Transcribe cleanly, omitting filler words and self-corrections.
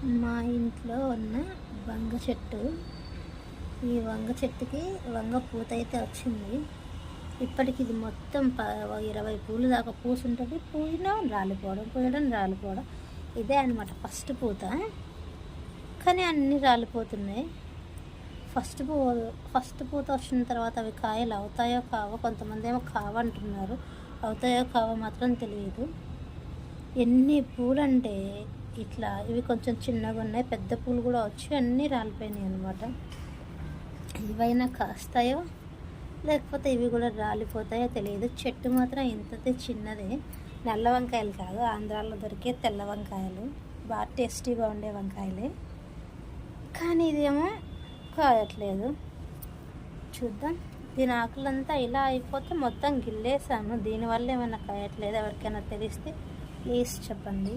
మా ఇంట్లో ఉన్న వంగ చెట్టు. ఈ వంగ చెట్టుకి వంగ పూత అయితే వచ్చింది. ఇప్పటికి ఇది మొత్తం 20 పూలు దాకా పూసుంటుంది. పూయడం రాలిపోవడం ఇదే అనమాట ఫస్ట్ పూత. కానీ అన్నీ రాలిపోతున్నాయి. ఫస్ట్ పూత వచ్చిన తర్వాత అవి కాయలు అవుతాయో కావో, కొంతమంది ఏమో కావంటున్నారు. అవుతాయో కావో మాత్రం తెలియదు. ఎన్ని పూలు అంటే ఇట్లా ఇవి కొంచెం చిన్నగా ఉన్నాయి, పెద్ద పూలు కూడా వచ్చి అన్నీ రాలిపోయినాయి అన్నమాట. ఇవైనా కాస్తాయో లేకపోతే ఇవి కూడా రాలిపోతాయో తెలియదు. చెట్టు మాత్రం ఇంతదే చిన్నదే. నల్ల వంకాయలు కాదు, ఆంధ్రాలో దొరికే తెల్ల వంకాయలు, బాగా టేస్టీగా ఉండే వంకాయలే. కానీ ఇదేమో కాయట్లేదు. చూద్దాం. దీని ఆకులంతా ఇలా అయిపోతే మొత్తం గిల్లేసాము. దీనివల్ల ఏమైనా కాయట్లేదు. ఎవరికైనా తెలిస్తే ప్లీజ్ చెప్పండి.